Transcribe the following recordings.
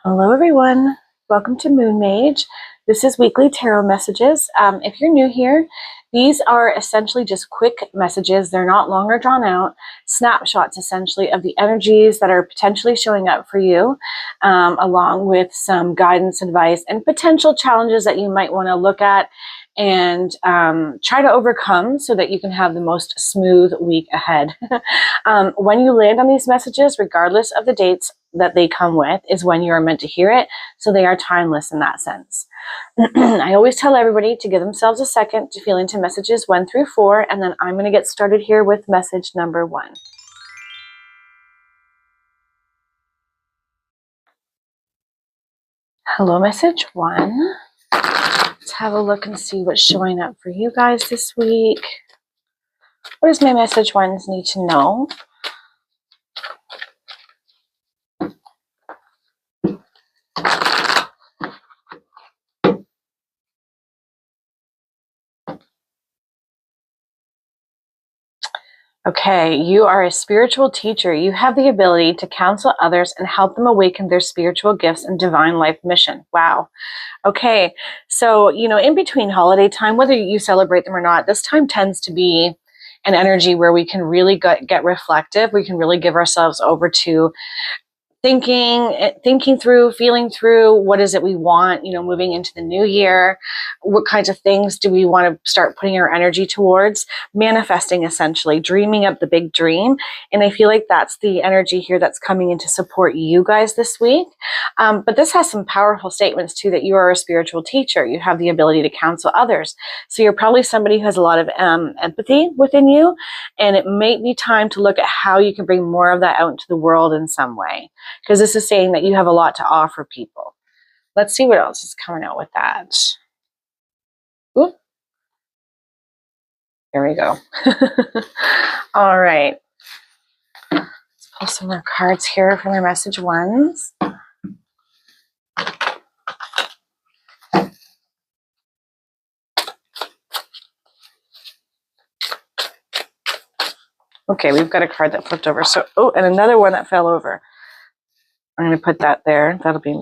Hello everyone, welcome to Moon Mage. This is weekly tarot messages. If you're new here, these are essentially just quick messages. They're not long or drawn out, snapshots essentially of the energies that are potentially showing up for you, along with some guidance, advice, and potential challenges that you might want to look at and try to overcome so that you can have the most smooth week ahead. When you land on these messages, regardless of the dates that they come with, is when you are meant to hear it. So they are timeless in that sense. I always tell everybody to give themselves a second to feel into messages 1 through 4, and then I'm going to get started here with message number 1. Hello, message 1. Let's have a look and see what's showing up for you guys this week. What does my message 1s need to know? Okay, you are a spiritual teacher. You have the ability to counsel others and help them awaken their spiritual gifts and divine life mission. Wow. Okay, so, in between holiday time, whether you celebrate them or not, this time tends to be an energy where we can really get reflective. We can really give ourselves over to thinking through, feeling through, what is it we want, moving into the new year, what kinds of things do we want to start putting our energy towards, manifesting essentially, dreaming up the big dream. And I feel like that's the energy here that's coming in to support you guys this week. But this has some powerful statements too, that you are a spiritual teacher. You have the ability to counsel others. So you're probably somebody who has a lot of empathy within you, and it may be time to look at how you can bring more of that out into the world in some way, because this is saying that you have a lot to offer people. Let's see what else is coming out with that. Ooh. There we go. All right. Let's pull some more cards here from your message 1s. Okay, we've got a card that flipped over. So, and another one that fell over. I'm going to put that there. That'll be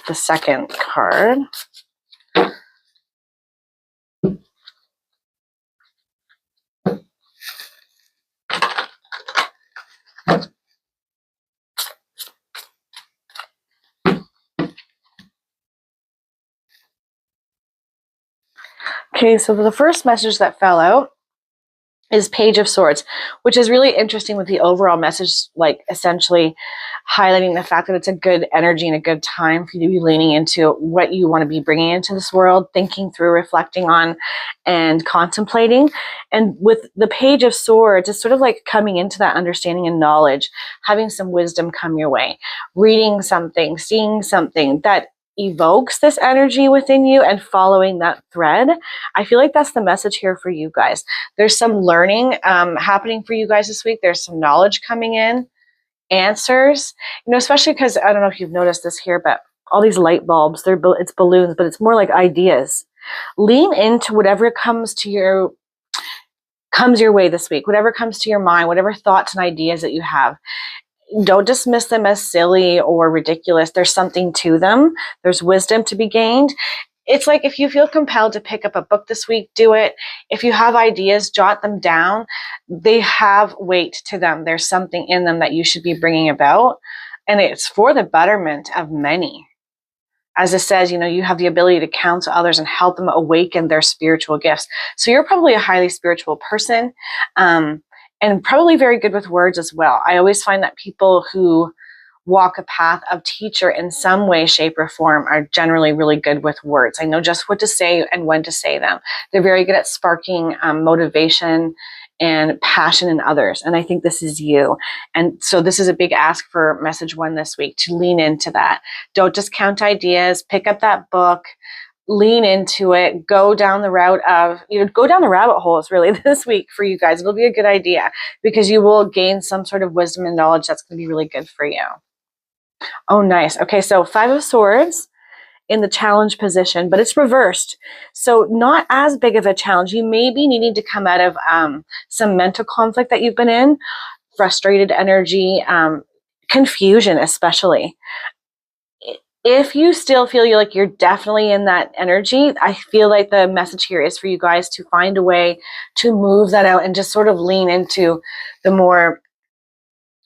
the second card. Okay, so the first message that fell out is Page of Swords, which is really interesting with the overall message, like essentially highlighting the fact that it's a good energy and a good time for you to be leaning into what you want to be bringing into this world, thinking through, reflecting on, and contemplating. And with the Page of Swords, it's sort of like coming into that understanding and knowledge, having some wisdom come your way, reading something, seeing something that evokes this energy within you and following that thread. I feel like that's the message here for you guys. There's some learning happening for you guys this week. There's some knowledge coming in, answers, especially because I don't know if you've noticed this here, but all these light bulbs, it's balloons, but it's more like ideas. Lean into whatever comes your way this week, whatever comes to your mind, whatever thoughts and ideas that you have. Don't dismiss them as silly or ridiculous. There's something to them. There's wisdom to be gained. It's like if you feel compelled to pick up a book this week, do it. If you have ideas, jot them down. They have weight to them. There's something in them that you should be bringing about. And it's for the betterment of many. As it says, you have the ability to counsel others and help them awaken their spiritual gifts. So you're probably a highly spiritual person. And probably very good with words as well. I always find that people who walk a path of teacher in some way, shape, or form are generally really good with words. I know just what to say and when to say them. They're very good at sparking motivation and passion in others. And I think this is you. And so this is a big ask for message 1 this week, to lean into that. Don't discount ideas. Pick up that book. Lean into it, go down the route of, go down the rabbit holes really this week for you guys. It'll be a good idea because you will gain some sort of wisdom and knowledge that's going to be really good for you. Oh, nice. Okay, so 5 of Swords in the challenge position, but it's reversed. So not as big of a challenge. You may be needing to come out of some mental conflict that you've been in, frustrated energy, confusion especially. If you still feel like you're definitely in that energy, I feel like the message here is for you guys to find a way to move that out and just sort of lean into the more,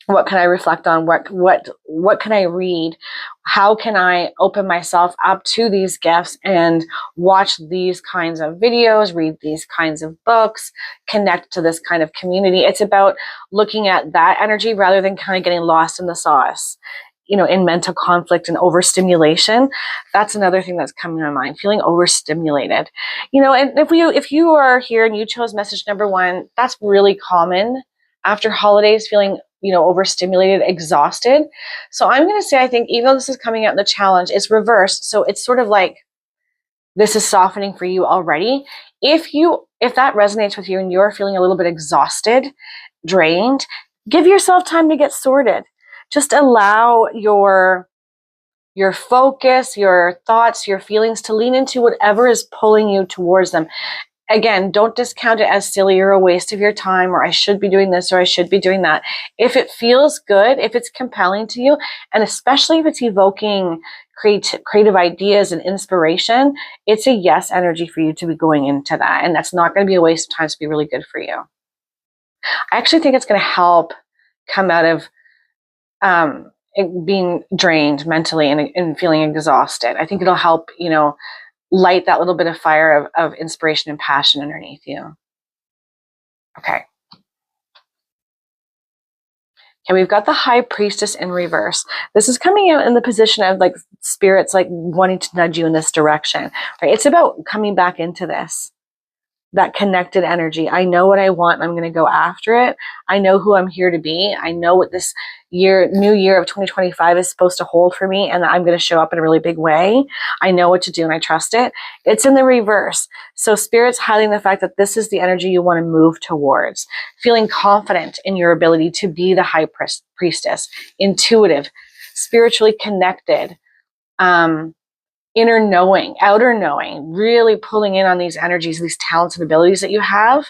what can I reflect on? What can I read? How can I open myself up to these gifts and watch these kinds of videos, read these kinds of books, connect to this kind of community? It's about looking at that energy rather than kind of getting lost in the sauce, you know, in mental conflict and overstimulation. That's another thing that's coming to my mind, feeling overstimulated. You know, and if you are here and you chose message number 1, that's really common after holidays, feeling, you know, overstimulated, exhausted. So I'm going to say, I think even though this is coming out in the challenge, it's reversed. So it's sort of like this is softening for you already. If that resonates with you and you're feeling a little bit exhausted, drained, give yourself time to get sorted. Just allow your focus, your thoughts, your feelings to lean into whatever is pulling you towards them. Again, don't discount it as silly or a waste of your time, or I should be doing this or I should be doing that. If it feels good, if it's compelling to you, and especially if it's evoking creative ideas and inspiration, it's a yes energy for you to be going into that. And that's not going to be a waste of time. It's be really good for you. I actually think it's going to help come out of being drained mentally and feeling exhausted. I think it'll help, you know, light that little bit of fire of inspiration and passion underneath you. Okay. Okay, we've got the High Priestess in reverse. This is coming out in the position of like spirits like wanting to nudge you in this direction, right? It's about coming back into this, that connected energy. I know what I want. I'm going to go after it. I know who I'm here to be. I know what this new year of 2025 is supposed to hold for me, and I'm going to show up in a really big way. I know what to do and I trust it. It's in the reverse. So Spirit's highlighting the fact that this is the energy you want to move towards, feeling confident in your ability to be the High Priestess, intuitive, spiritually connected, inner knowing, outer knowing, really pulling in on these energies, these talents and abilities that you have,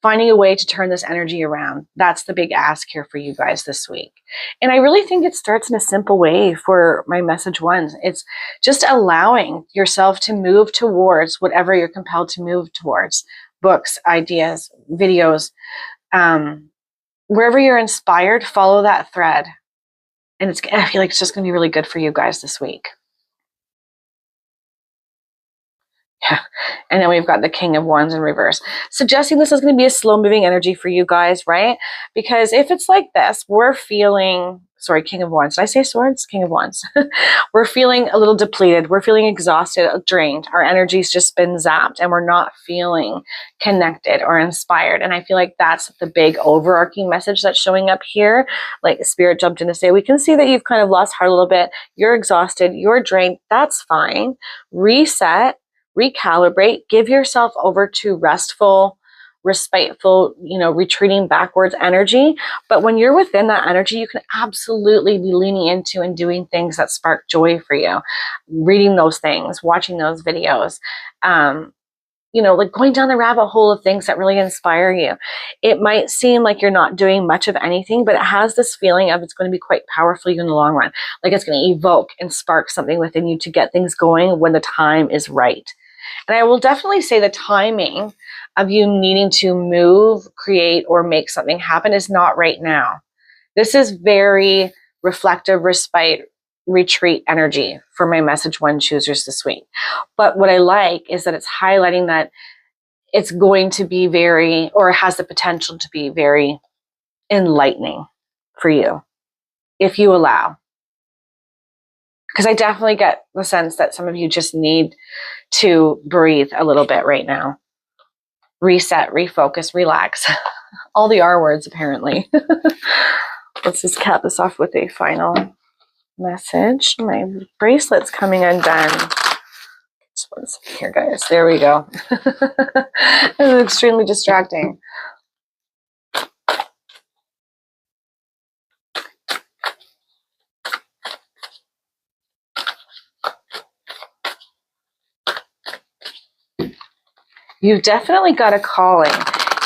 finding a way to turn this energy around. That's the big ask here for you guys this week. And I really think it starts in a simple way for my message 1. It's just allowing yourself to move towards whatever you're compelled to move towards. Books, ideas, videos, wherever you're inspired, follow that thread. And I feel like it's just going to be really good for you guys this week. Yeah. And then we've got the King of Wands in reverse, suggesting this is going to be a slow moving energy for you guys, right? Because if it's like this, we're feeling, sorry, King of Wands. Did I say swords? King of Wands. We're feeling a little depleted. We're feeling exhausted, drained. Our energy's just been zapped and we're not feeling connected or inspired. And I feel like that's the big overarching message that's showing up here. Like Spirit jumped in to say, we can see that you've kind of lost heart a little bit. You're exhausted. You're drained. That's fine. Reset. Recalibrate, give yourself over to restful, respiteful, retreating backwards energy. But when you're within that energy, you can absolutely be leaning into and doing things that spark joy for you. Reading those things, watching those videos, like going down the rabbit hole of things that really inspire you. It might seem like you're not doing much of anything, but it has this feeling of it's going to be quite powerful in the long run. Like it's going to evoke and spark something within you to get things going when the time is right. And I will definitely say the timing of you needing to move, create, or make something happen is not right now. This is very reflective, respite, retreat energy for my message 1 choosers this week. But what I like is that it's highlighting that it's going to be very, or has the potential to be very enlightening for you if you allow. Because I definitely get the sense that some of you just need to breathe a little bit right now. Reset, refocus, relax. All the R words, apparently. Let's just cap this off with a final message. My bracelet's coming undone. Just one second here, guys. There we go. This is extremely distracting. You've definitely got a calling.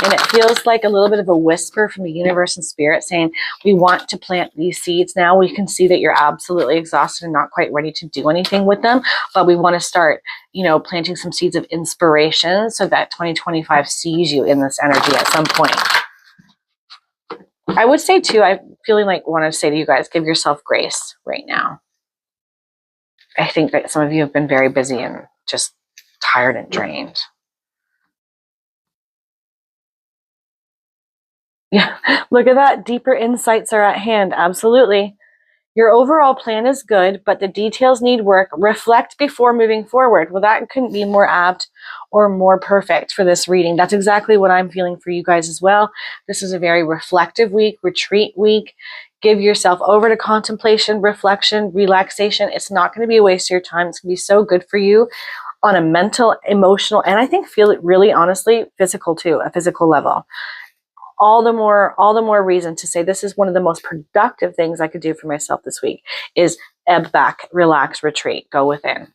And it feels like a little bit of a whisper from the universe and spirit saying, we want to plant these seeds now. We can see that you're absolutely exhausted and not quite ready to do anything with them, but we want to start, you know, planting some seeds of inspiration so that 2025 sees you in this energy at some point. I would say too, I'm feeling like want to say to you guys, give yourself grace right now. I think that some of you have been very busy and just tired and drained. Yeah, look at that. Deeper insights are at hand. Absolutely. Your overall plan is good, but the details need work. Reflect before moving forward. Well, that couldn't be more apt or more perfect for this reading. That's exactly what I'm feeling for you guys as well. This is a very reflective week, retreat week. Give yourself over to contemplation, reflection, relaxation. It's not going to be a waste of your time. It's going to be so good for you on a mental, emotional, and I think feel it really honestly physical too, a physical level. All the more reason to say this is one of the most productive things I could do for myself this week is ebb back, relax, retreat, go within.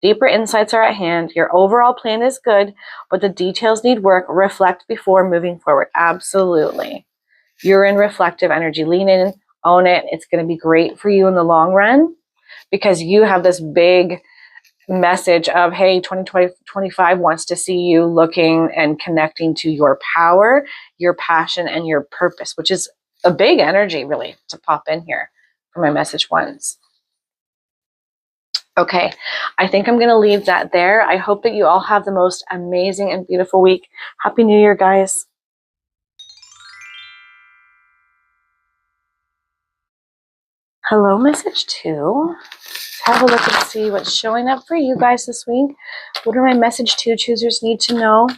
Deeper insights are at hand. Your overall plan is good, but the details need work. Reflect before moving forward. Absolutely. You're in reflective energy. Lean in, own it. It's going to be great for you in the long run because you have this big message of, hey, 2025 wants to see you looking and connecting to your power, your passion, and your purpose, which is a big energy really to pop in here for my message ones. Okay, I think I'm going to leave that there. I hope that you all have the most amazing and beautiful week. Happy New Year, guys. Hello, message 2. Let's have a look and see what's showing up for you guys this week. What do my message 2 choosers need to know?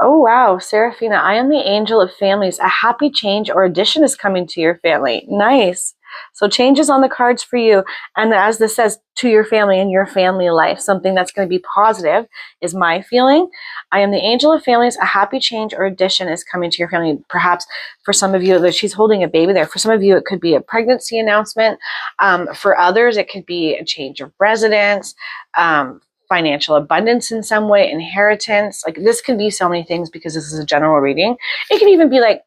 Oh, wow. Serafina, I am the angel of families. A happy change or addition is coming to your family. Nice. So change is on the cards for you. And as this says, to your family and your family life, something that's going to be positive is my feeling. I am the angel of families. A happy change or addition is coming to your family. Perhaps for some of you, that she's holding a baby there. For some of you, it could be a pregnancy announcement. For others, it could be a change of residence, financial abundance in some way, inheritance. Like this can be so many things because this is a general reading. It can even be like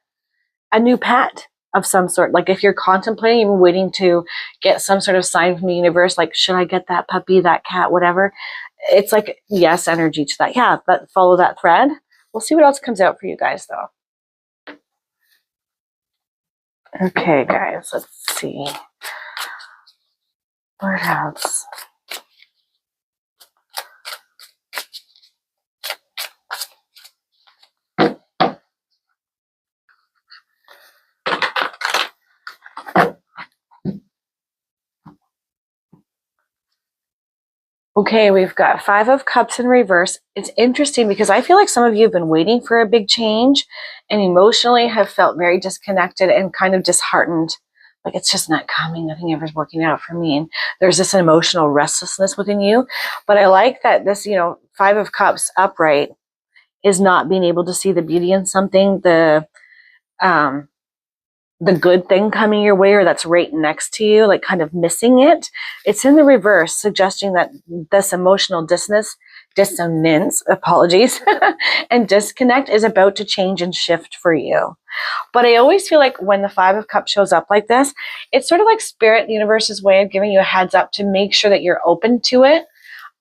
a new pet of some sort. Like if you're contemplating, even waiting to get some sort of sign from the universe, like should I get that puppy, that cat, whatever. It's like yes energy to that. Yeah, but follow that thread. We'll see what else comes out for you guys though. Okay, guys, let's see. What else? Okay, we've got 5 of Cups in reverse. It's interesting because I feel like some of you have been waiting for a big change and emotionally have felt very disconnected and kind of disheartened. Like it's just not coming. Nothing ever is working out for me. And there's this emotional restlessness within you. But I like that this, 5 of Cups upright is not being able to see the beauty in something, the good thing coming your way or that's right next to you, like kind of missing it. It's in the reverse, suggesting that this emotional dissonance, apologies, and disconnect is about to change and shift for you. But I always feel like when the 5 of Cups shows up like this, it's sort of like spirit, the universe's way of giving you a heads up to make sure that you're open to it.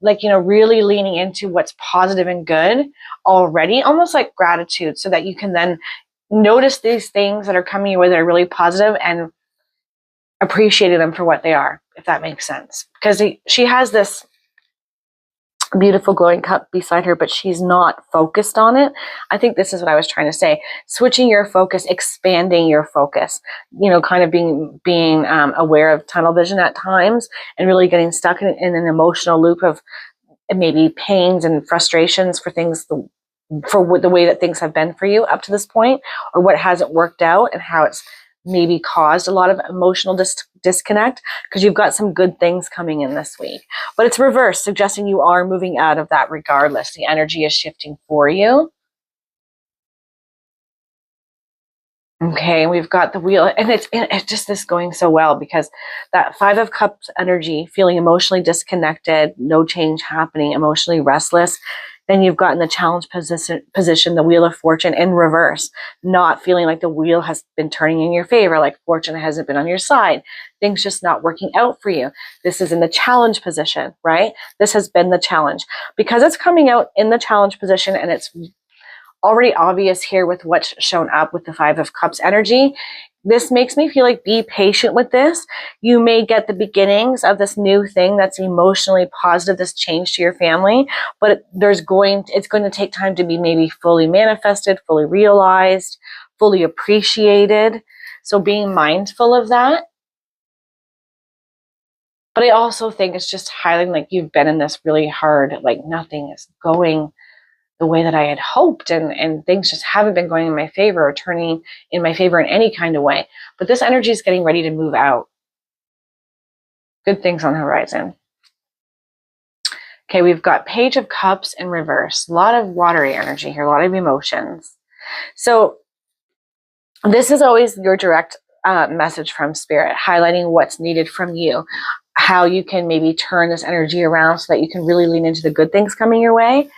Like, really leaning into what's positive and good already, almost like gratitude, so that you can then notice these things that are coming your way that are really positive and appreciating them for what they are, if that makes sense. Because she has this beautiful glowing cup beside her, but she's not focused on it. I think this is what I was trying to say. Switching your focus, expanding your focus, kind of being aware of tunnel vision at times and really getting stuck in an emotional loop of maybe pains and frustrations for things, for the way that things have been for you up to this point, or what hasn't worked out and how it's maybe caused a lot of emotional disconnect, because you've got some good things coming in this week. But it's reverse, suggesting you are moving out of that regardless. The energy is shifting for you. Okay, we've got the wheel, and it's just this going so well because that Five of Cups energy, feeling emotionally disconnected, no change happening, emotionally restless. Then you've got in the challenge position, the Wheel of Fortune in reverse, not feeling like the wheel has been turning in your favor, like fortune hasn't been on your side, things just not working out for you. This is in the challenge position, right? This has been the challenge. Because it's coming out in the challenge position and it's already obvious here with what's shown up with the Five of Cups energy. This makes me feel like be patient with this. You may get the beginnings of this new thing that's emotionally positive, this change to your family, but it's going to take time to be maybe fully manifested, fully realized, fully appreciated. So being mindful of that. But I also think it's just highlighting like you've been in this really hard, like nothing is going the way that I had hoped, and things just haven't been going in my favor or turning in my favor in any kind of way. But this energy is getting ready to move out. Good things on the horizon. Okay, we've got Page of Cups in reverse. A lot of watery energy here, a lot of emotions. So this is always your direct message from Spirit, highlighting what's needed from you, how you can maybe turn this energy around so that you can really lean into the good things coming your way.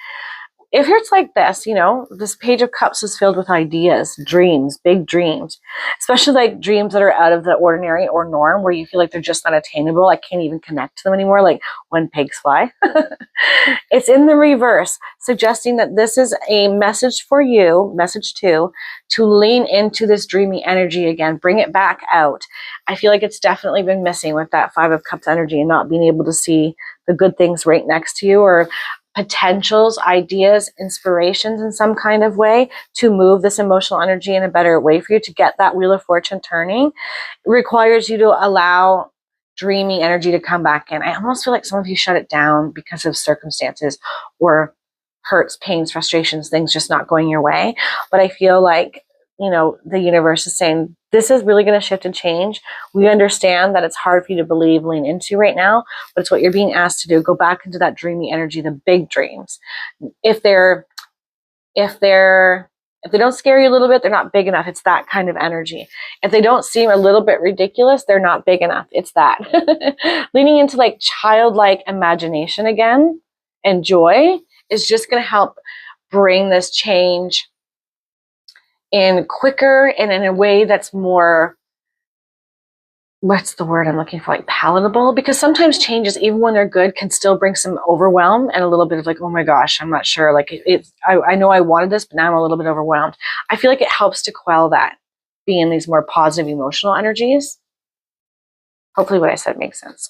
If it's like this, you know, this Page of Cups is filled with ideas, dreams, big dreams, especially like dreams that are out of the ordinary or norm where you feel like they're just not attainable. I can't even connect to them anymore, like when pigs fly. It's in the reverse, suggesting that this is a message for you, message two, to lean into this dreamy energy again, bring it back out. I feel like it's definitely been missing with that Five of Cups energy and not being able to see the good things right next to you, or potentials, ideas, inspirations in some kind of way to move this emotional energy in a better way for you to get that Wheel of Fortune turning. It requires you to allow dreamy energy to come back in. I almost feel like some of you shut it down because of circumstances or hurts, pains, frustrations, things just not going your way. But I feel like, you know, the universe is saying, this is really going to shift and change. We understand that it's hard for you to believe, lean into right now, but it's what you're being asked to do. Go back into that dreamy energy, the big dreams. If they don't scare you a little bit, they're not big enough. It's that kind of energy. If they don't seem a little bit ridiculous, they're not big enough. It's that. Leaning into like childlike imagination again and joy is just going to help bring this change in quicker and in a way that's more, what's the word I'm looking for, like palatable, because sometimes changes, even when they're good, can still bring some overwhelm and a little bit of like, oh my gosh, I'm not sure, like I know I wanted this, but now I'm a little bit overwhelmed. I feel like it helps to quell that, being in these more positive emotional energies. Hopefully what I said makes sense.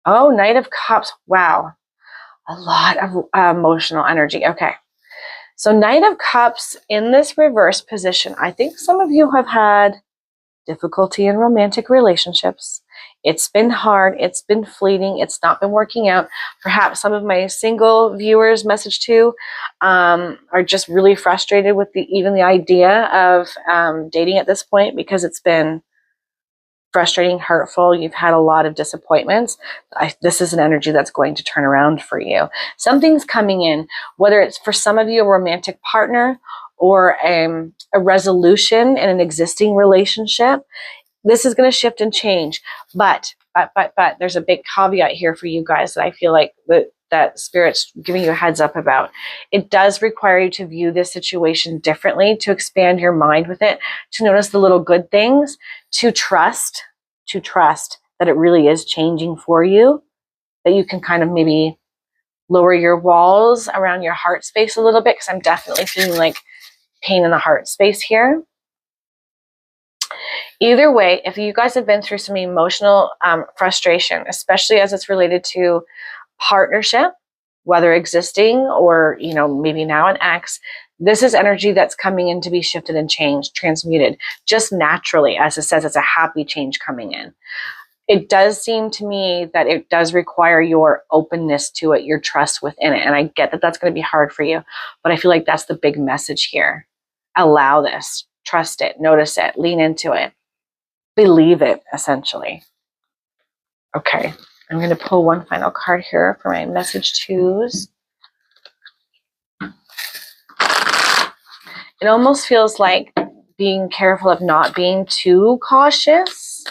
Oh, Knight of Cups. Wow, a lot of emotional energy. Okay. So Knight of Cups in this reverse position, I think some of you have had difficulty in romantic relationships. It's been hard. It's been fleeting. It's not been working out. Perhaps some of my single viewers, message two, are just really frustrated with even the idea of dating at this point because it's been frustrating, hurtful. You've had a lot of disappointments. This is an energy that's going to turn around for you. Something's coming in, whether it's for some of you a romantic partner or a resolution in an existing relationship. This is going to shift and change. But there's a big caveat here for you guys that I feel like that Spirit's giving you a heads up about. It does require you to view this situation differently, to expand your mind with it, to notice the little good things, to trust that it really is changing for you, that you can kind of maybe lower your walls around your heart space a little bit, because I'm definitely feeling like pain in the heart space here. Either way, if you guys have been through some emotional frustration, especially as it's related to partnership, whether existing or, you know, maybe now an ex, this is energy that's coming in to be shifted and changed, transmuted, just naturally. As it says, it's a happy change coming in. It does seem to me that it does require your openness to it, your trust within it. And I get that that's going to be hard for you, but I feel like that's the big message here. Allow this, trust it, notice it, lean into it, believe it, essentially. Okay, I'm going to pull one final card here for my message twos. It almost feels like being careful of not being too cautious.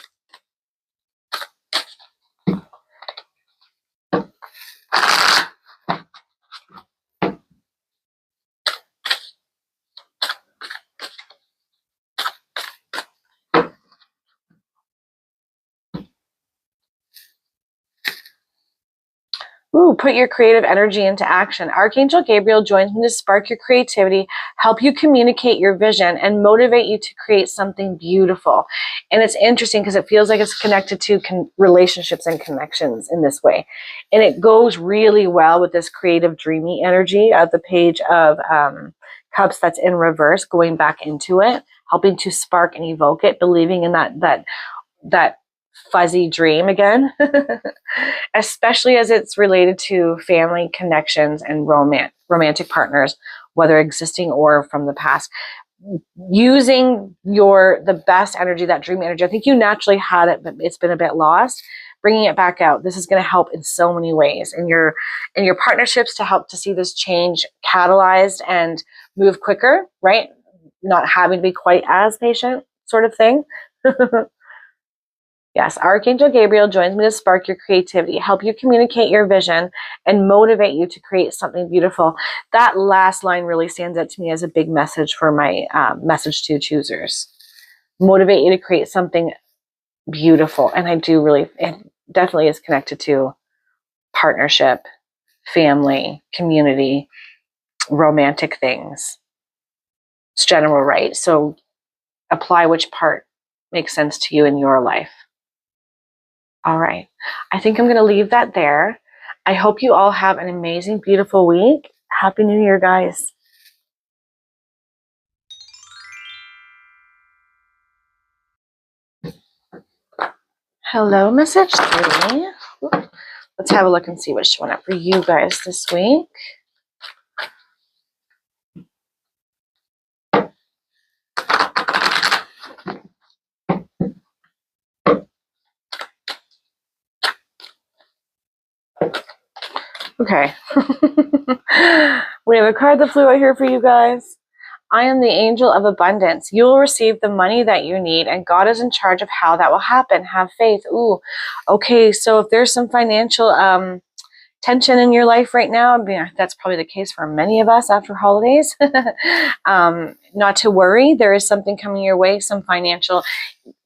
Ooh, put your creative energy into action. Archangel Gabriel joins me to spark your creativity, help you communicate your vision, and motivate you to create something beautiful. And it's interesting because it feels like it's connected to relationships and connections in this way. And it goes really well with this creative, dreamy energy of the Page of Cups that's in reverse, going back into it, helping to spark and evoke it, believing in that fuzzy dream again, especially as it's related to family connections and romantic partners, whether existing or from the past. Using the best energy, that dream energy. I think you naturally had it, but it's been a bit lost. Bringing it back out. This is going to help in so many ways in your partnerships, to help to see this change catalyzed and move quicker, right? Not having to be quite as patient, sort of thing. Yes, Archangel Gabriel joins me to spark your creativity, help you communicate your vision, and motivate you to create something beautiful. That last line really stands out to me as a big message for my message to choosers. Motivate you to create something beautiful. And it definitely is connected to partnership, family, community, romantic things. It's general, right? So apply which part makes sense to you in your life. All right. I think I'm going to leave that there. I hope you all have an amazing, beautiful week. Happy New Year, guys. Hello, message 3. Let's have a look and see what's showing up for you guys this week. Okay. We have a card that flew out here for you guys. I am the angel of abundance. You will receive the money that you need, and God is in charge of how that will happen. Have faith. Ooh, okay. So if there's some financial tension in your life right now, I mean, that's probably the case for many of us after holidays. Not to worry. There is something coming your way, some financial.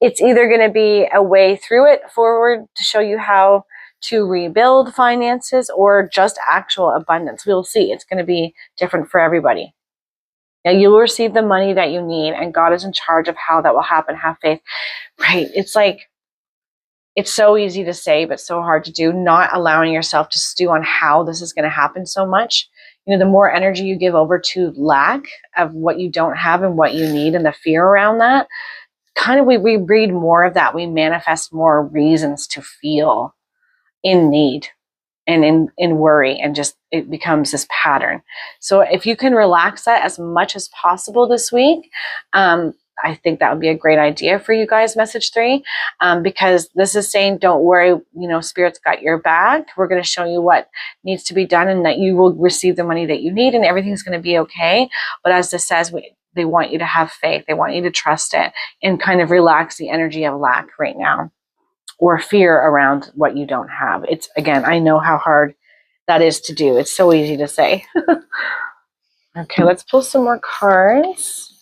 It's either going to be a way through it forward to show you how to rebuild finances, or just actual abundance. We'll see. It's going to be different for everybody. Now, you will receive the money that you need, and God is in charge of how that will happen. Have faith. Right. It's like, it's so easy to say, but so hard to do. Not allowing yourself to stew on how this is going to happen so much. You know, the more energy you give over to lack of what you don't have and what you need, and the fear around that, kind of we breed more of that. We manifest more reasons to feel in need and in worry, and just it becomes this pattern. So if you can relax that as much as possible this week, I think that would be a great idea for you guys, message 3, because this is saying, don't worry, you know, Spirit's got your back. We're going to show you what needs to be done, and that you will receive the money that you need, and everything's going to be okay. But as this says, they want you to have faith. They want you to trust it and kind of relax the energy of lack right now, or fear around what you don't have. It's, again, I know how hard that is to do. It's so easy to say. Okay, let's pull some more cards.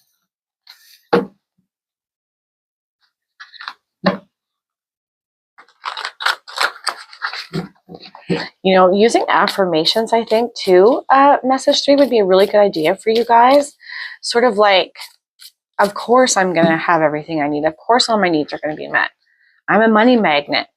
You know, using affirmations, I think, too, message 3 would be a really good idea for you guys. Sort of like, of course I'm going to have everything I need. Of course all my needs are going to be met. I'm a money magnet.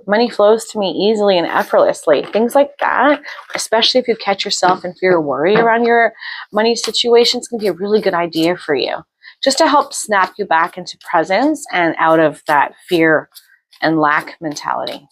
Money flows to me easily and effortlessly. Things like that, especially if you catch yourself in fear or worry around your money situation, it's going to be a really good idea for you. Just to help snap you back into presence and out of that fear and lack mentality.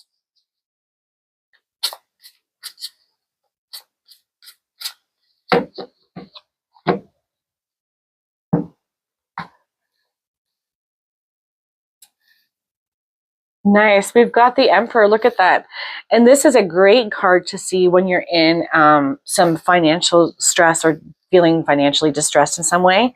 Nice. We've got the Emperor. Look at that. And this is a great card to see when you're in some financial stress or feeling financially distressed in some way.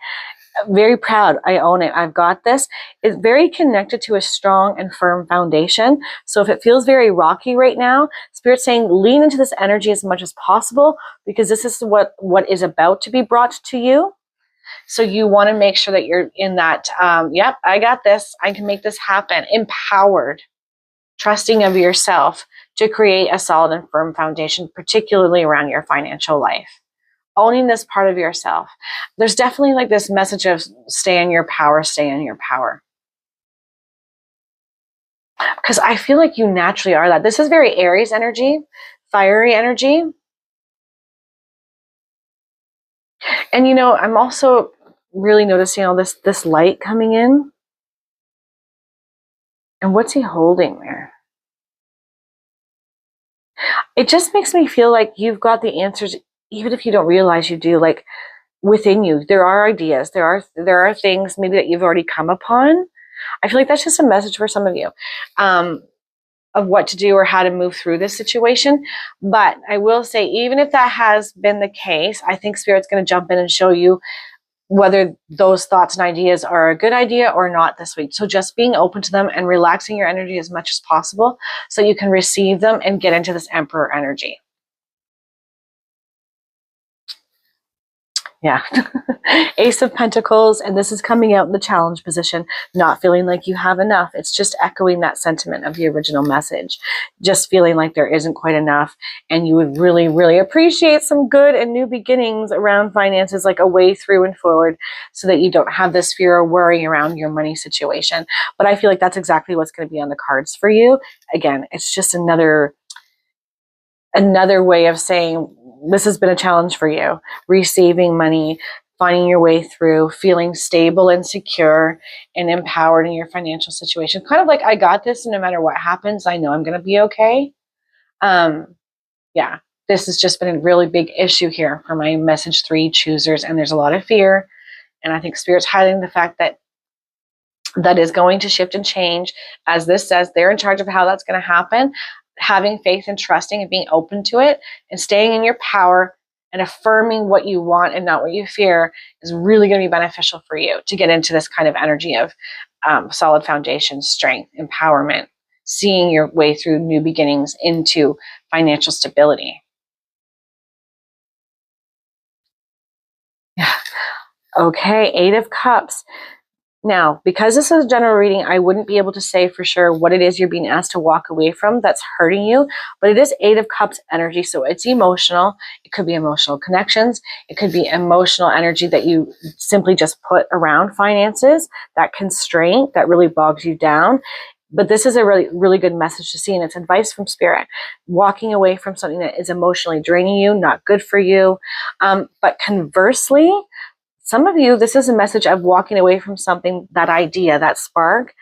Very proud. I own it. I've got this. It's very connected to a strong and firm foundation. So if it feels very rocky right now, Spirit's saying lean into this energy as much as possible, because this is what is about to be brought to you. So you want to make sure that you're in that, yep, I got this. I can make this happen. Empowered, trusting of yourself to create a solid and firm foundation, particularly around your financial life. Owning this part of yourself. There's definitely like this message of stay in your power, stay in your power. Because I feel like you naturally are that. This is very Aries energy, fiery energy. And you know, I'm also really noticing all this light coming in. And what's he holding there? It just makes me feel like you've got the answers, even if you don't realize you do. Like within you, there are ideas, there are things maybe that you've already come upon. I feel like that's just a message for some of you of what to do or how to move through this situation. But I will say, even if that has been the case, I think Spirit's going to jump in and show you whether those thoughts and ideas are a good idea or not this week. So just being open to them and relaxing your energy as much as possible so you can receive them and get into this Emperor energy. Yeah. Ace of Pentacles, and this is coming out in the challenge position, not feeling like you have enough. It's just echoing that sentiment of the original message. Just feeling like there isn't quite enough, and you would really, really appreciate some good and new beginnings around finances, like a way through and forward, so that you don't have this fear or worry around your money situation. But I feel like that's exactly what's going to be on the cards for you. Again, it's just another way of saying, this has been a challenge for you. Receiving money, finding your way through, feeling stable and secure and empowered in your financial situation. Kind of like, I got this, and no matter what happens, I know I'm going to be okay. Yeah, this has just been a really big issue here for my message 3 choosers, and there's a lot of fear. And I think Spirit's highlighting the fact that that is going to shift and change. As this says, they're in charge of how that's going to happen. Having faith and trusting and being open to it and staying in your power and affirming what you want and not what you fear is really going to be beneficial for you to get into this kind of energy of solid foundation, strength, empowerment, seeing your way through new beginnings into financial stability. Yeah. Okay, 8 of Cups. Now, because this is a general reading, I wouldn't be able to say for sure what it is you're being asked to walk away from that's hurting you, but it is 8 of Cups energy, so it's emotional. It could be emotional connections. It could be emotional energy that you simply just put around finances, that constraint that really bogs you down. But this is a really, really good message to see, and it's advice from Spirit. Walking away from something that is emotionally draining you, not good for you. But conversely, some of you, this is a message of walking away from something, that idea, that spark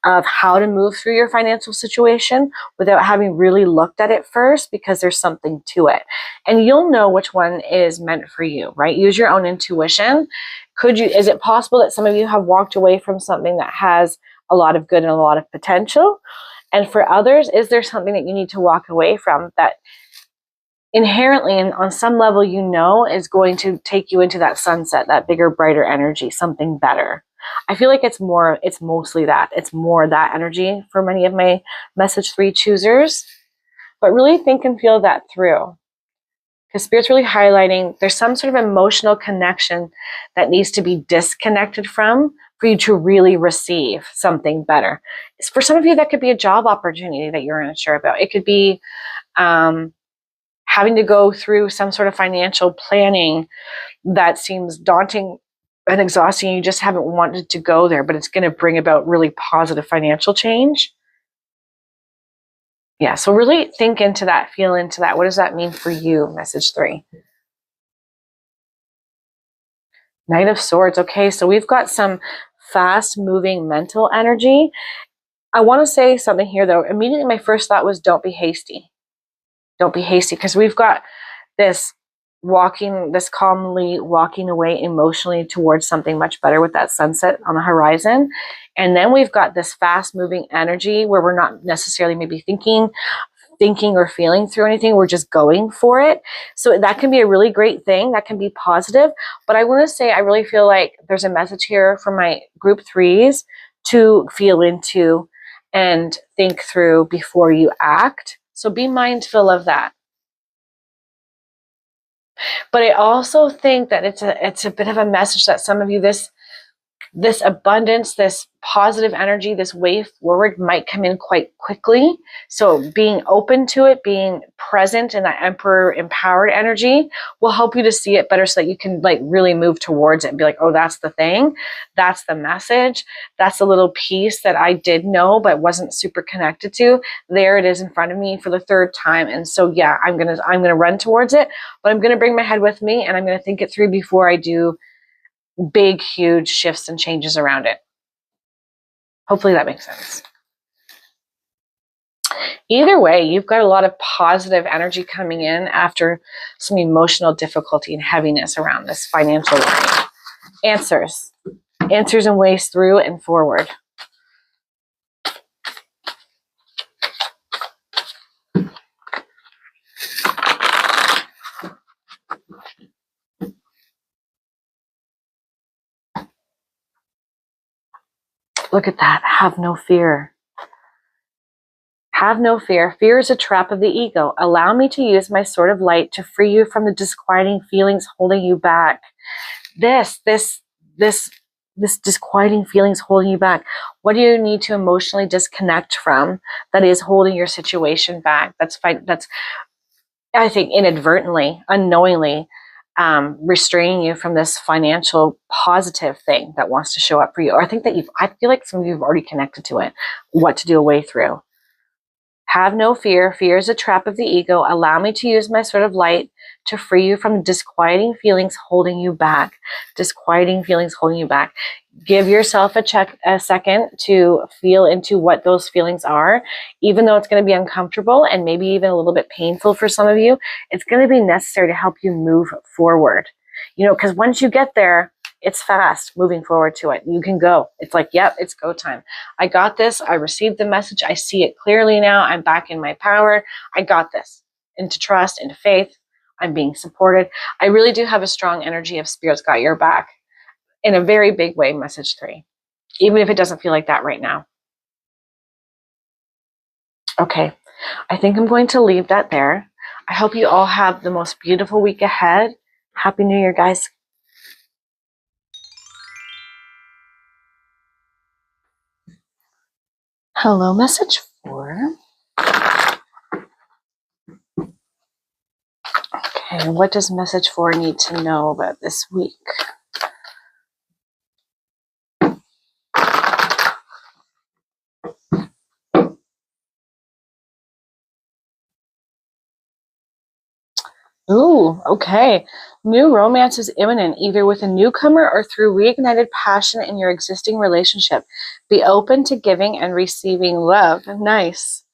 of how to move through your financial situation without having really looked at it first, because there's something to it. And you'll know which one is meant for you, right? Use your own intuition. Is it possible that some of you have walked away from something that has a lot of good and a lot of potential? And for others, is there something that you need to walk away from that inherently and on some level is going to take you into that sunset, that bigger, brighter energy, something better? I feel like it's mostly that. It's more that energy for many of my message 3 choosers. But really think and feel that through. Because Spirit's really highlighting there's some sort of emotional connection that needs to be disconnected from for you to really receive something better. For some of you, that could be a job opportunity that you're unsure about. It could be having to go through some sort of financial planning that seems daunting and exhausting. You just haven't wanted to go there, but it's going to bring about really positive financial change. Yeah, so really think into that, feel into that. What does that mean for you, message 3? Knight of Swords. Okay, so we've got some fast-moving mental energy. I want to say something here, though. Immediately, my first thought was don't be hasty. Don't be hasty, because we've got this calmly walking away emotionally towards something much better with that sunset on the horizon. And then we've got this fast moving energy where we're not necessarily maybe thinking thinking or feeling through anything. We're just going for it. So that can be a really great thing. That can be positive. But I want to say, I really feel like there's a message here for my group 3s to feel into and think through before you act. So be mindful of that. But I also think that it's a bit of a message that some of you, this abundance, this positive energy, this way forward might come in quite quickly. So being open to it, being present in that Emperor empowered energy will help you to see it better so that you can like really move towards it and be like, oh, that's the thing. That's the message. That's a little piece that I did know but wasn't super connected to. There it is in front of me for the 3rd time. And so, yeah, I'm going to run towards it, but I'm going to bring my head with me and I'm going to think it through before I do big, huge shifts and changes around it. Hopefully that makes sense. Either way, you've got a lot of positive energy coming in after some emotional difficulty and heaviness around this financial worry. Answers and ways through and forward. Look at that. Have no fear. Have no fear. Fear is a trap of the ego. Allow me to use my sword of light to free you from the disquieting feelings holding you back. This disquieting feelings holding you back. What do you need to emotionally disconnect from that is holding your situation back? That's I think inadvertently, unknowingly, restraining you from this financial positive thing that wants to show up for you. Or I think that I feel like some of you have already connected to it, what to do a way through. Have no fear. Fear is a trap of the ego. Allow me to use my sword of light to free you from disquieting feelings holding you back. Disquieting feelings holding you back. Give yourself a second to feel into what those feelings are. Even though it's going to be uncomfortable and maybe even a little bit painful for some of you, it's going to be necessary to help you move forward. You know, because once you get there, it's fast moving forward to it. You can go. It's like, yep, it's go time. I got this. I received the message. I see it clearly now. I'm back in my power. I got this. Into trust, into faith. I'm being supported. I really do have a strong energy of Spirit's got your back in a very big way, message 3, even if it doesn't feel like that right now. Okay, I think I'm going to leave that there. I hope you all have the most beautiful week ahead. Happy New Year, guys. Hello, message 4. Okay, what does message 4 need to know about this week? Ooh, okay. New romance is imminent, either with a newcomer or through reignited passion in your existing relationship. Be open to giving and receiving love. Nice.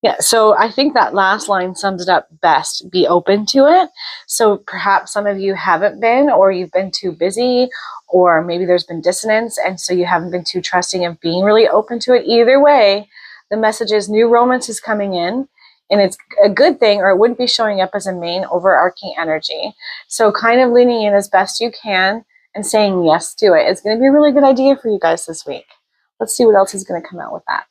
Yeah, so I think that last line sums it up best. Be open to it. So perhaps some of you haven't been, or you've been too busy, or maybe there's been dissonance, and so you haven't been too trusting of being really open to it. Either way, the message is new romance is coming in, and it's a good thing, or it wouldn't be showing up as a main overarching energy. So kind of leaning in as best you can and saying yes to it is going to be a really good idea for you guys this week. Let's see what else is going to come out with that.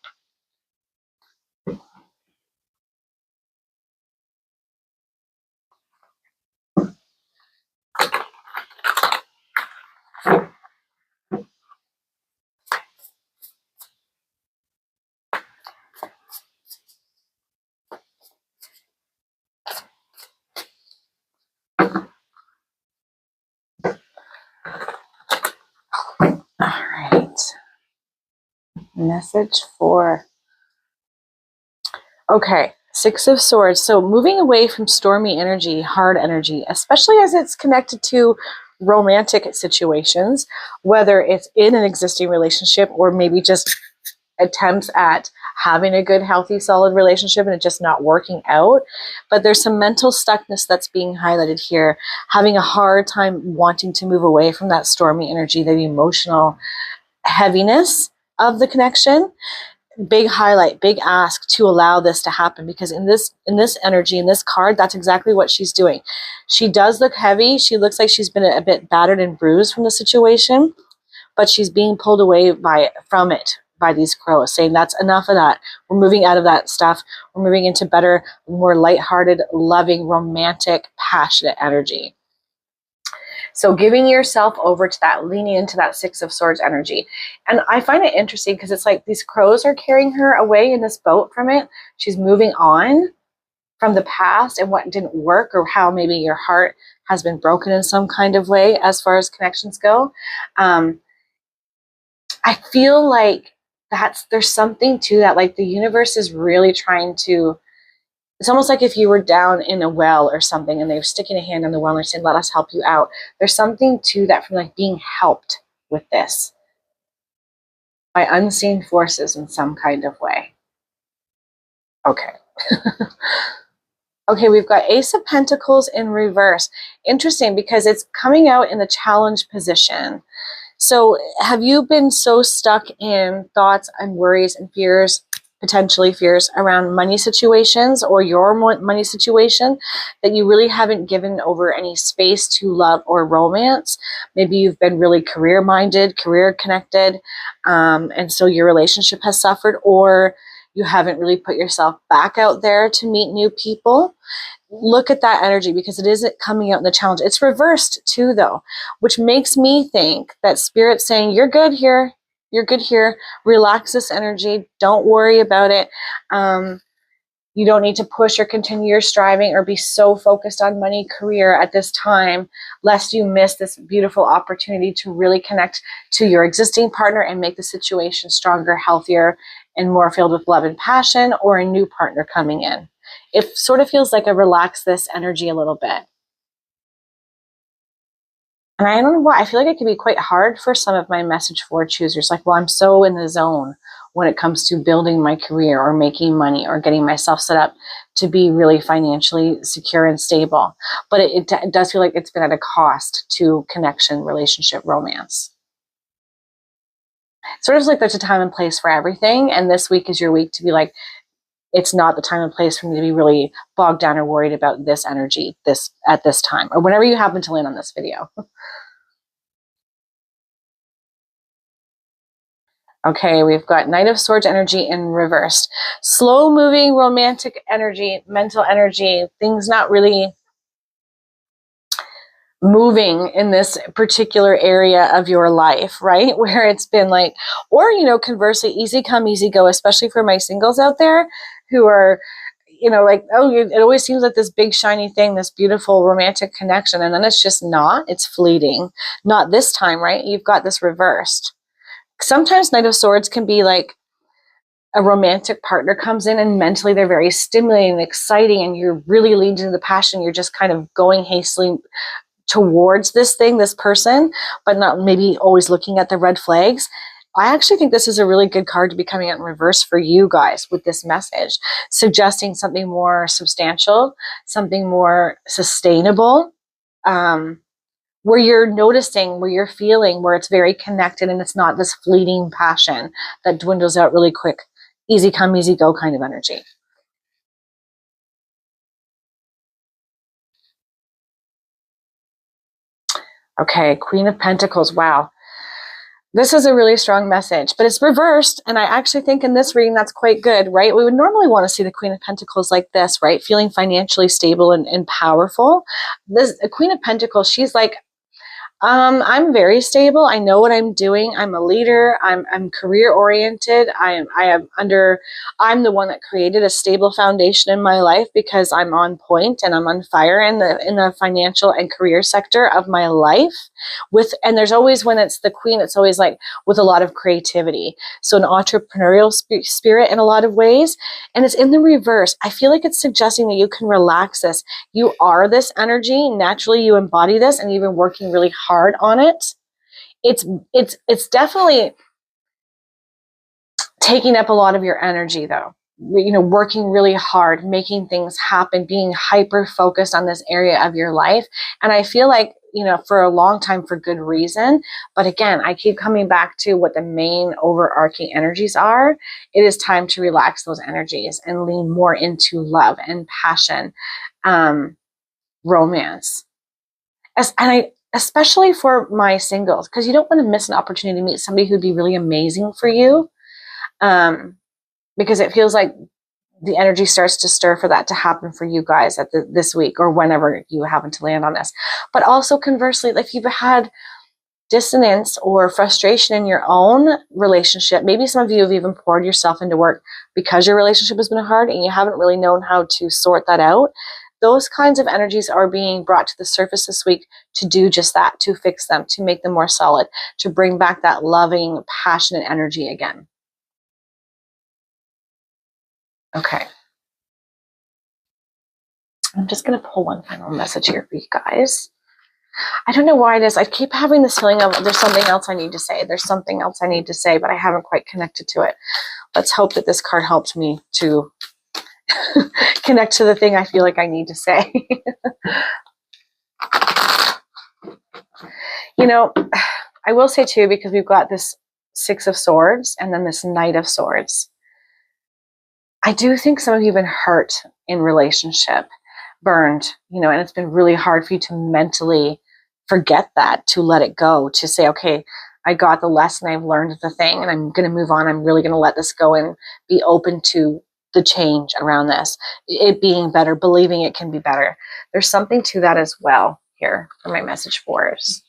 All right. Message 4. Okay, 6 of Swords. So moving away from stormy energy, hard energy, especially as it's connected to romantic situations, whether it's in an existing relationship or maybe just attempts at having a good, healthy, solid relationship and it just not working out. But there's some mental stuckness that's being highlighted here, having a hard time wanting to move away from that stormy energy, the emotional heaviness of the connection. big highlight, big ask to allow this to happen, because in this energy, in this card, that's exactly what she's doing. She does look heavy. She looks like she's been a bit battered and bruised from the situation, but she's being pulled away from it by these crows, saying that's enough of that. We're moving out of that stuff. We're moving into better, more lighthearted, loving, romantic, passionate energy. So giving yourself over to that, leaning into that Six of Swords energy. And I find it interesting because it's like these crows are carrying her away in this boat from it. She's moving on from the past and what didn't work, or how maybe your heart has been broken in some kind of way as far as connections go. I feel like there's something to that. Like the universe is really trying to, it's almost like if you were down in a well or something and they were sticking a hand on the well and they're saying, let us help you out. There's something to that from like being helped with this by unseen forces in some kind of way. Okay. Okay, we've got Ace of Pentacles in reverse. Interesting, because it's coming out in the challenge position. So have you been so stuck in thoughts and worries and fears, potentially fears around money situations or your money situation, that you really haven't given over any space to love or romance? Maybe you've been really career-minded, career-connected, and so your relationship has suffered, or you haven't really put yourself back out there to meet new people. Look at that energy, because it isn't coming out in the challenge. It's reversed too, though, which makes me think that Spirit's saying, you're good here. You're good here. Relax this energy. Don't worry about it. You don't need to push or continue your striving or be so focused on money, career at this time, lest you miss this beautiful opportunity to really connect to your existing partner and make the situation stronger, healthier, and more filled with love and passion, or a new partner coming in. It sort of feels like a relax this energy a little bit. And I don't know why. I feel like it can be quite hard for some of my message 4 choosers. Like, well, I'm so in the zone when it comes to building my career or making money or getting myself set up to be really financially secure and stable. But it does feel like it's been at a cost to connection, relationship, romance. Sort of like there's a time and place for everything. And this week is your week to be like, it's not the time and place for me to be really bogged down or worried about this energy at this time, or whenever you happen to land on this video. Okay, we've got Knight of Swords energy in reverse. Slow moving, romantic energy, mental energy, things not really moving in this particular area of your life, right? Where it's been like, or, conversely, easy come, easy go, especially for my singles out there who are, like, oh, it always seems like this big shiny thing, this beautiful romantic connection. And then it's just not, it's fleeting. Not this time, right? You've got this reversed. Sometimes Knight of Swords can be like a romantic partner comes in and mentally they're very stimulating and exciting, and you're really leaned into the passion. You're just kind of going hastily towards this thing, this person, but not maybe always looking at the red flags. I actually think this is a really good card to be coming out in reverse for you guys with this message, suggesting something more substantial, something more sustainable, where you're noticing, where you're feeling, where it's very connected and it's not this fleeting passion that dwindles out really quick. Easy come, easy go kind of energy. Okay, Queen of Pentacles. Wow. This is a really strong message, but it's reversed. And I actually think in this reading, that's quite good, right? We would normally want to see the Queen of Pentacles like this, right? Feeling financially stable and powerful. A Queen of Pentacles, she's like, I'm very stable. I know what I'm doing. I'm a leader. I'm career oriented. I'm the one that created a stable foundation in my life because I'm on point and I'm on fire in the financial and career sector of my life. And there's always, when it's the queen, it's always like with a lot of creativity. So an entrepreneurial spirit in a lot of ways. And it's in the reverse. I feel like it's suggesting that you can relax this. You are this energy. Naturally, you embody this, and you've been working really hard on it. It's definitely taking up a lot of your energy, though. Working really hard, making things happen, being hyper focused on this area of your life. And I feel like, you know, for a long time for good reason. But again, I keep coming back to what the main overarching energies are. It is time to relax those energies and lean more into love and passion, romance. Especially for my singles, because you don't want to miss an opportunity to meet somebody who'd be really amazing for you. Because it feels like the energy starts to stir for that to happen for you guys at this week or whenever you happen to land on this. But also conversely, if you've had dissonance or frustration in your own relationship, maybe some of you have even poured yourself into work because your relationship has been hard and you haven't really known how to sort that out. Those kinds of energies are being brought to the surface this week to do just that, to fix them, to make them more solid, to bring back that loving, passionate energy again. Okay. I'm just going to pull one final message here for you guys. I don't know why it is. I keep having this feeling of there's something else I need to say. There's something else I need to say, but I haven't quite connected to it. Let's hope that this card helps me to connect to the thing I feel like I need to say. You know, I will say too, because we've got this Six of Swords and then this Knight of Swords. I do think some of you have been hurt in relationship, burned, you know, and it's been really hard for you to mentally forget that, to let it go, to say, okay, I got the lesson, I've learned the thing, and I'm going to move on. I'm really going to let this go and be open to the change around this, it being better, believing it can be better. There's something to that as well here for my message for us.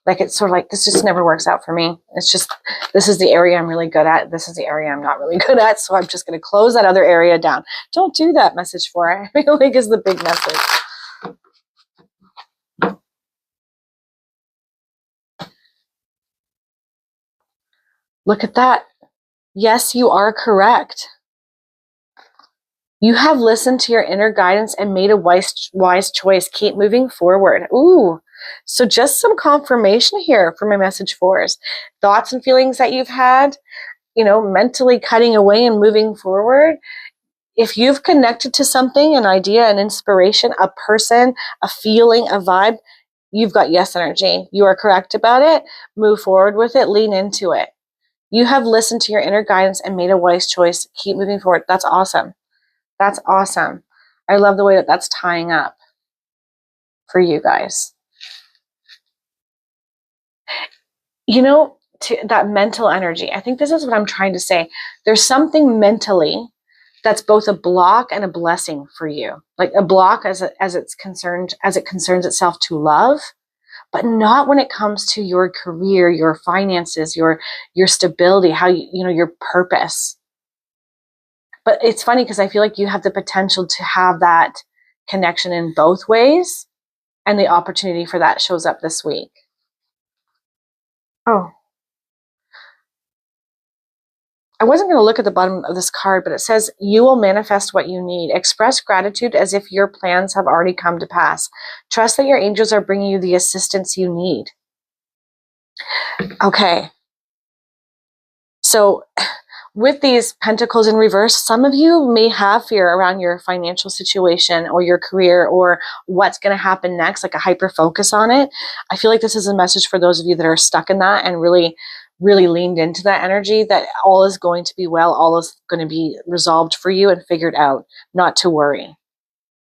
Like, it's sort of like, this just never works out for me. It's just, this is the area I'm really good at. This is the area I'm not really good at. So I'm just going to close that other area down. Don't do that, message for it. I feel like is the big message. Look at that. Yes, you are correct. You have listened to your inner guidance and made a wise choice. Keep moving forward. Ooh. So just some confirmation here for my message for us. Thoughts and feelings that you've had, you know, mentally cutting away and moving forward. If you've connected to something, an idea, an inspiration, a person, a feeling, a vibe, you've got yes energy. You are correct about it. Move forward with it. Lean into it. You have listened to your inner guidance and made a wise choice. Keep moving forward. That's awesome. That's awesome. I love the way that that's tying up for you guys. You know, to that mental energy, I think this is what I'm trying to say. There's something mentally that's both a block and a blessing for you. Like a block as it concerns itself to love, but not when it comes to your career, your finances, your stability, how you know, your purpose. But it's funny because I feel like you have the potential to have that connection in both ways, and the opportunity for that shows up this week. Oh, I wasn't going to look at the bottom of this card, but it says, you will manifest what you need. Express gratitude as if your plans have already come to pass. Trust that your angels are bringing you the assistance you need. Okay. So with these pentacles in reverse, some of you may have fear around your financial situation or your career or what's going to happen next, like a hyper focus on it. I feel like this is a message for those of you that are stuck in that and really leaned into that energy, that all is going to be well, all is going to be resolved for you and figured out, not to worry.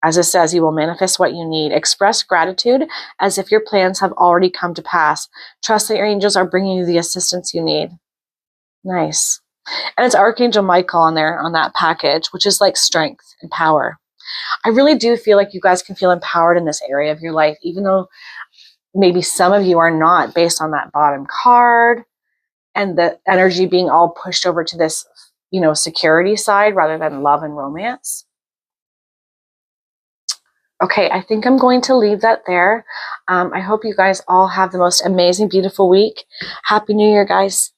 As it says, you will manifest what you need. Express gratitude as if your plans have already come to pass. Trust that your angels are bringing you the assistance you need. Nice. And it's Archangel Michael on there on that package, which is like strength and power. I really do feel like you guys can feel empowered in this area of your life, even though maybe some of you are not, based on that bottom card and the energy being all pushed over to this, you know, security side rather than love and romance. Okay, I think I'm going to leave that there. I hope you guys all have the most amazing, beautiful week. Happy New Year, guys.